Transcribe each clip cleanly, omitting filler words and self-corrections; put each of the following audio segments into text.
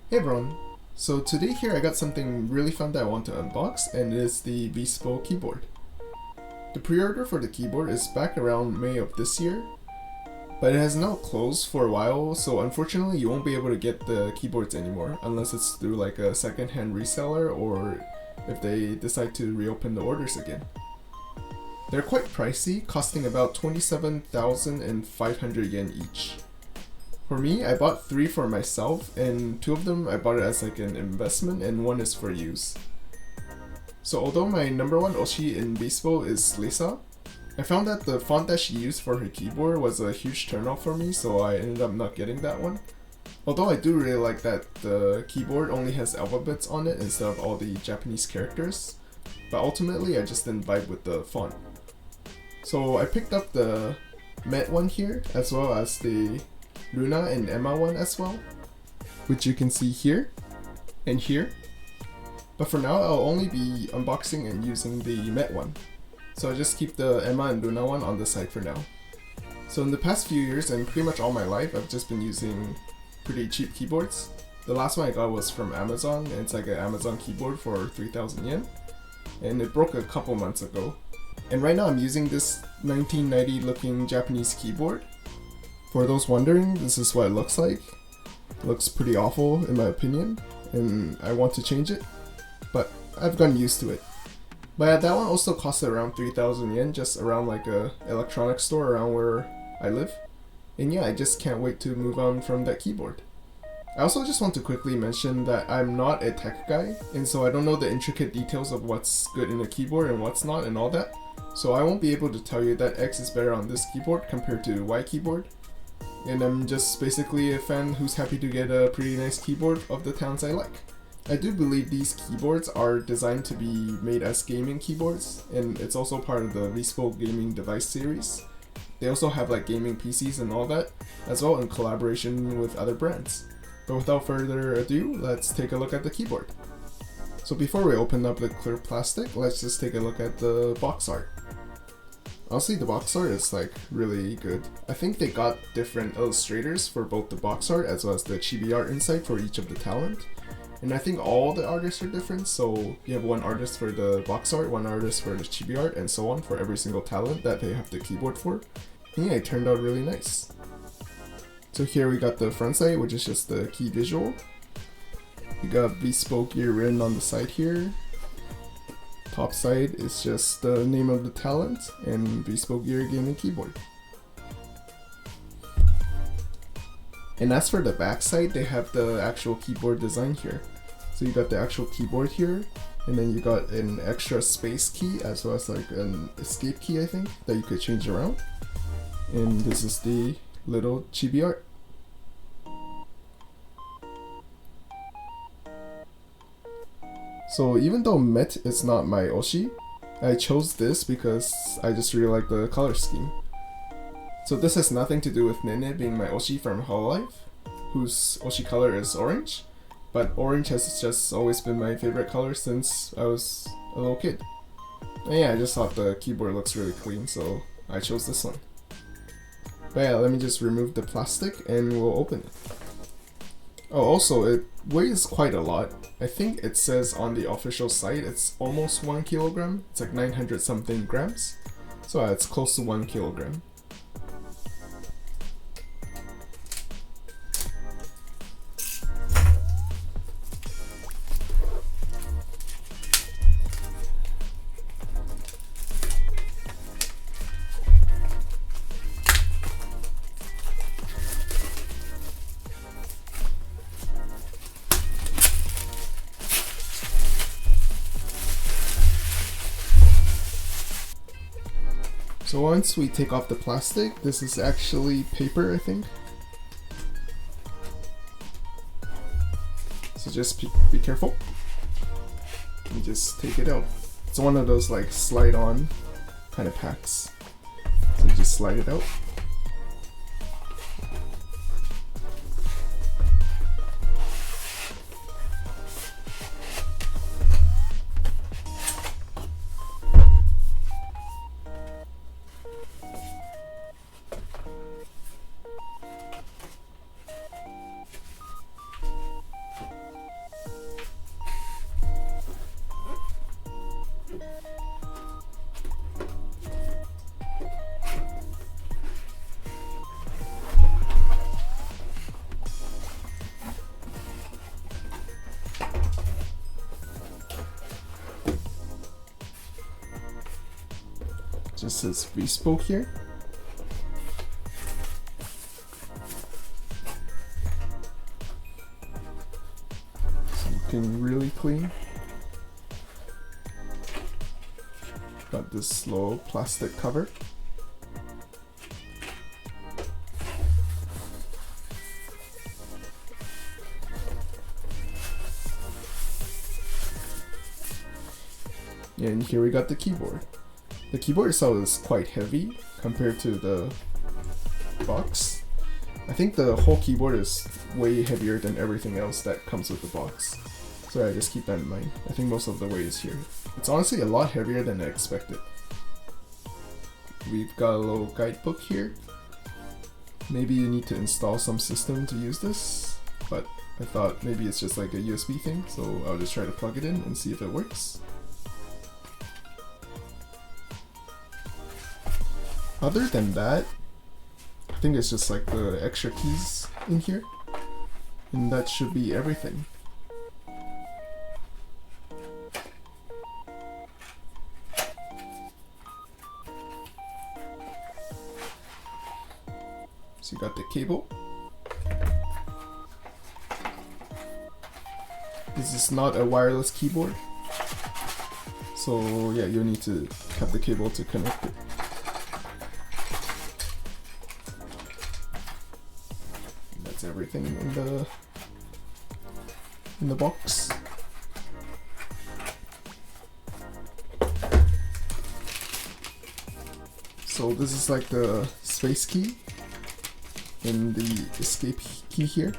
Hey everyone! So today here I got something really fun that I want to unbox, and it is the VSPO keyboard. The pre-order for the keyboard is back around May of this year, but it has now closed for a while, so unfortunately you won't be able to get the keyboards anymore unless it's through like a second-hand reseller or if they decide to reopen the orders again. They're quite pricey, costing about 27,500 yen each. For me, I bought 3 for myself, and 2 of them I bought it as like an investment and 1 is for use. So although my number 1 Oshi in VSPO is Lisa, I found that the font that she used for her keyboard was a huge turnoff for me, so I ended up not getting that one. Although I do really like that the keyboard only has alphabets on it instead of all the Japanese characters, but ultimately I just didn't vibe with the font. So I picked up the Met one here, as well as the Luna and Emma one as well, which you can see here and here. But for now, I'll only be unboxing and using the Met one. So I'll just keep the Emma and Luna one on the side for now. So in the past few years and pretty much all my life, I've just been using pretty cheap keyboards. The last one I got was from Amazon, and it's like an Amazon keyboard for 3,000 yen. And it broke a couple months ago. And right now I'm using this 1990 looking Japanese keyboard. For those wondering, this is what it looks like. It looks pretty awful in my opinion, and I want to change it, but I've gotten used to it. But yeah, that one also costed around 3,000 yen, just around like a electronics store around where I live. And yeah, I just can't wait to move on from that keyboard. I also just want to quickly mention that I'm not a tech guy, and so I don't know the intricate details of what's good in a keyboard and what's not and all that. So I won't be able to tell you that X is better on this keyboard compared to Y keyboard. And I'm just basically a fan who's happy to get a pretty nice keyboard of the talents I like. I do believe these keyboards are designed to be made as gaming keyboards, and it's also part of the VSPO gaming device series. They also have like gaming PCs and all that, as well in collaboration with other brands. But without further ado, let's take a look at the keyboard. So before we open up the clear plastic, let's just take a look at the box art. Honestly, the box art is like really good. I think they got different illustrators for both the box art as well as the chibi art inside for each of the talent. And I think all the artists are different, so you have one artist for the box art, one artist for the chibi art, and so on for every single talent that they have the keyboard for. And yeah, it turned out really nice. So here we got the front side, which is just the key visual. We got VSPO gear written on the side here. Top side is just the name of the talent and VSPO Gear gaming keyboard. And as for the back side, they have the actual keyboard design here. So you got the actual keyboard here, and then you got an extra space key as well as like an escape key, I think, that you could change around. And this is the little chibi art. So even though Met is not my Oshi, I chose this because I just really like the color scheme. So this has nothing to do with Nene being my Oshi from Hololive, whose Oshi color is orange, but orange has just always been my favorite color since I was a little kid. And yeah, I just thought the keyboard looks really clean, so I chose this one. But yeah, let me just remove the plastic and we'll open it. Oh, also, it weighs quite a lot. I think it says on the official site it's almost 1 kilogram. It's like 900 something grams. So it's close to 1 kilogram. So once we take off the plastic, this is actually paper, I think. So just be careful. Let me just take it out. It's one of those like slide on kind of packs. So you just slide it out. Just says VSPO here. It's looking really clean. Got this little plastic cover. And here we got the keyboard. The keyboard itself is quite heavy compared to the box. I think the whole keyboard is way heavier than everything else that comes with the box. So I just keep that in mind. I think most of the weight is here. It's honestly a lot heavier than I expected. We've got a little guidebook here. Maybe you need to install some system to use this, but I thought maybe it's just like a USB thing, so I'll just try to plug it in and see if it works. Other than that, I think it's just like the extra keys in here, and that should be everything. So you got the cable. This is not a wireless keyboard, so yeah, you'll need to have the cable to connect it. That's everything in the box. So this is like the space key and the escape key here.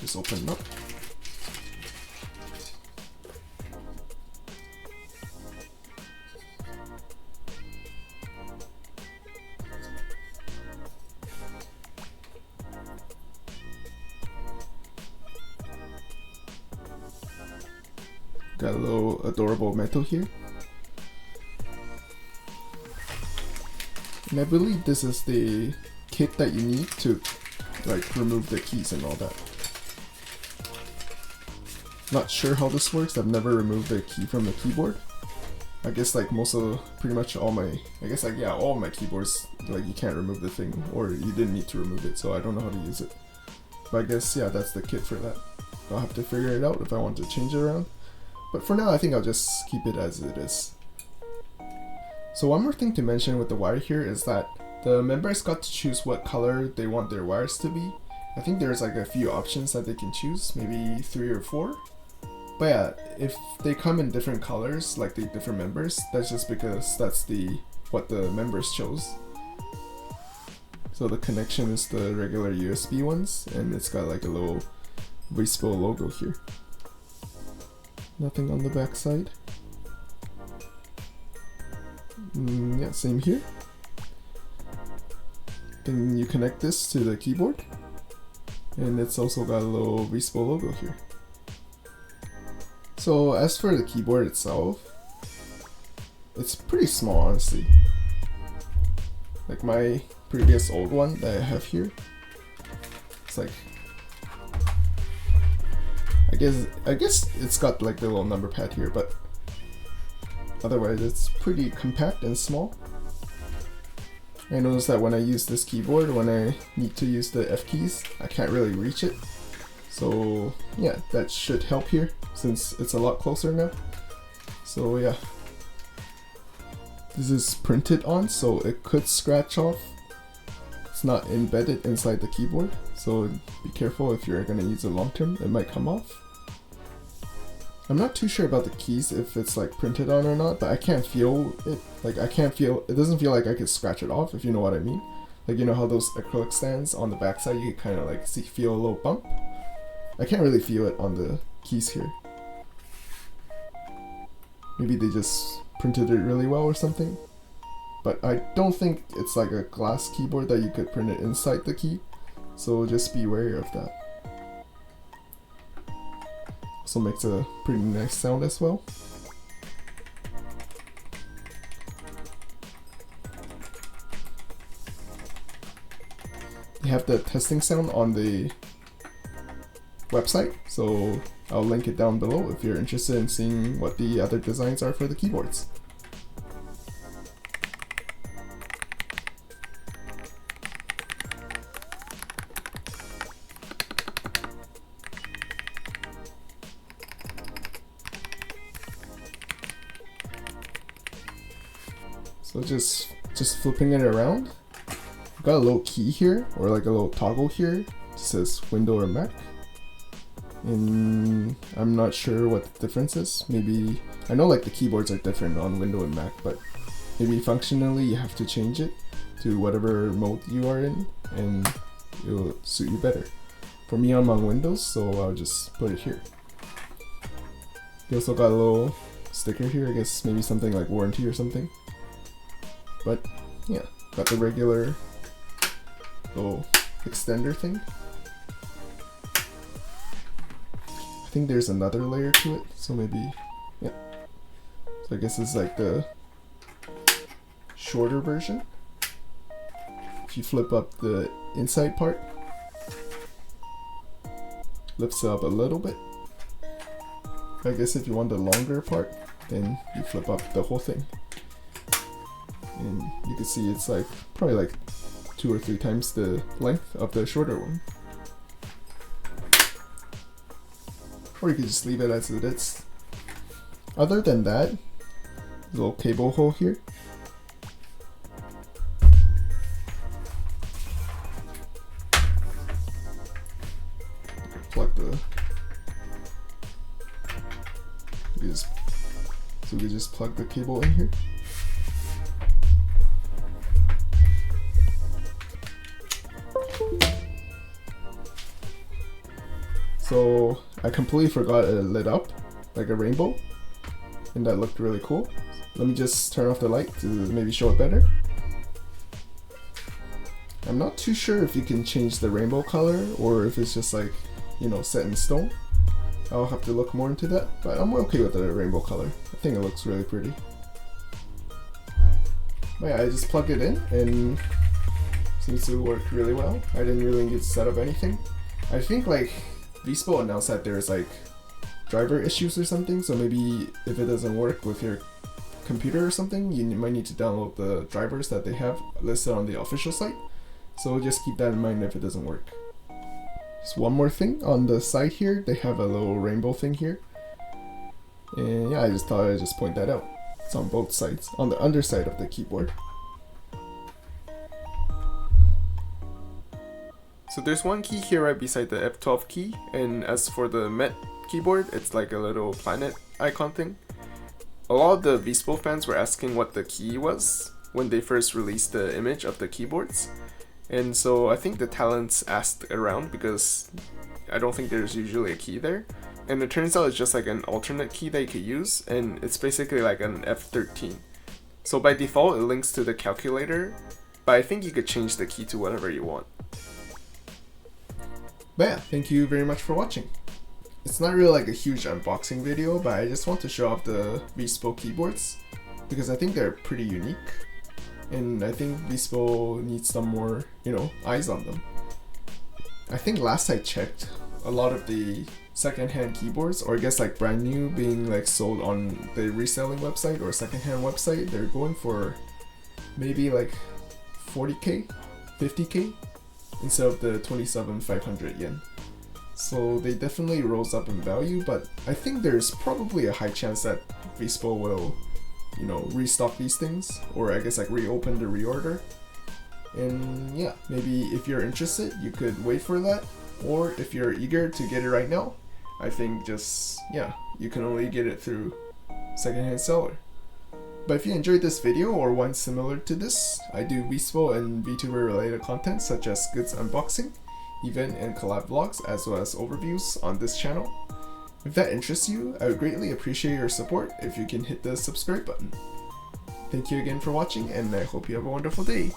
Just open it up. Got a little adorable metal here. And I believe this is the kit that you need to like remove the keys and all that. Not sure how this works. I've never removed the key from the keyboard. I guess like pretty much all my, all my keyboards, like you can't remove the thing, or you didn't need to remove it, so I don't know how to use it. But I guess yeah, that's the kit for that. I'll have to figure it out if I want to change it around. But for now, I think I'll just keep it as it is. So one more thing to mention with the wire here is that the members got to choose what color they want their wires to be. I think there's like a few options that they can choose, maybe 3 or 4. But yeah, if they come in different colors, like the different members, that's just because that's what the members chose. So the connection is the regular USB ones, and it's got like a little VSPO logo here. Nothing on the back side. Yeah, same here. Then you connect this to the keyboard, and it's also got a little VSPO logo here. So as for the keyboard itself, it's pretty small honestly. Like my previous old one that I have here, it's like, I guess it's got like the little number pad here, but otherwise it's pretty compact and small. I noticed that when I use this keyboard, when I need to use the F keys, I can't really reach it. So yeah, that should help here since it's a lot closer now. So yeah, this is printed on, so it could scratch off. It's not embedded inside the keyboard, so be careful if you're gonna use it long term, it might come off. I'm not too sure about the keys if it's like printed on or not, but I can't feel it. Like it doesn't feel like I could scratch it off, if you know what I mean. Like, you know how those acrylic stands on the backside, you can kind of like feel a little bump? I can't really feel it on the keys here. Maybe they just printed it really well or something. But I don't think it's like a glass keyboard that you could print it inside the key, so just be wary of that. Also makes a pretty nice sound as well. They have the testing sound on the website, so I'll link it down below if you're interested in seeing what the other designs are for the keyboards. So just flipping it around. Got a little key here, or like a little toggle here. It says Windows or Mac. And I'm not sure what the difference is. Maybe, I know like the keyboards are different on Windows and Mac, but maybe functionally you have to change it to whatever mode you are in, and it'll suit you better. For me, I'm on Windows, so I'll just put it here. You also got a little sticker here, I guess maybe something like warranty or something. But yeah, got the regular little extender thing. I think there's another layer to it, so maybe, yeah. So I guess it's like the shorter version. If you flip up the inside part, lifts it up a little bit. I guess if you want the longer part, then you flip up the whole thing. And you can see it's like probably like 2 or 3 times the length of the shorter one. Or you can just leave it as it is. Other than that, little cable hole here. Plug the. So we just plug the cable in here. So I completely forgot it lit up like a rainbow, and that looked really cool. Let me just turn off the light to maybe show it better. I'm not too sure if you can change the rainbow color or if it's just like, you know, set in stone. I'll have to look more into that, but I'm okay with the rainbow color. I think it looks really pretty. But yeah, I just plugged it in and seems to work really well. I didn't really need to set up anything. I think like VSPO announced that there's like driver issues or something, so maybe if it doesn't work with your computer or something, you might need to download the drivers that they have listed on the official site. So just keep that in mind if it doesn't work. Just one more thing, on the side here, they have a little rainbow thing here. And yeah, I just thought I'd just point that out. It's on both sides, on the underside of the keyboard. So there's one key here right beside the F12 key, and as for the Met keyboard, it's like a little planet icon thing. A lot of the VSPO fans were asking what the key was when they first released the image of the keyboards. And so I think the talents asked around because I don't think there's usually a key there. And it turns out it's just like an alternate key that you could use, and it's basically like an F13. So by default it links to the calculator, but I think you could change the key to whatever you want. But yeah, thank you very much for watching. It's not really like a huge unboxing video, but I just want to show off the VSPO keyboards because I think they're pretty unique. And I think VSPO needs some more, you know, eyes on them. I think last I checked, a lot of the secondhand keyboards, or I guess like brand new being like sold on the reselling website or secondhand website, they're going for maybe like 40k, 50k instead of the 27,500 yen. So they definitely rose up in value, but I think there's probably a high chance that VSPO will, you know, restock these things, or I guess like reopen the reorder. And yeah, maybe if you're interested, you could wait for that, or if you're eager to get it right now, I think just, yeah, you can only get it through secondhand seller. But if you enjoyed this video or one similar to this, I do VSPO and VTuber related content such as goods unboxing, event and collab vlogs, as well as overviews on this channel. If that interests you, I would greatly appreciate your support if you can hit the subscribe button. Thank you again for watching, and I hope you have a wonderful day.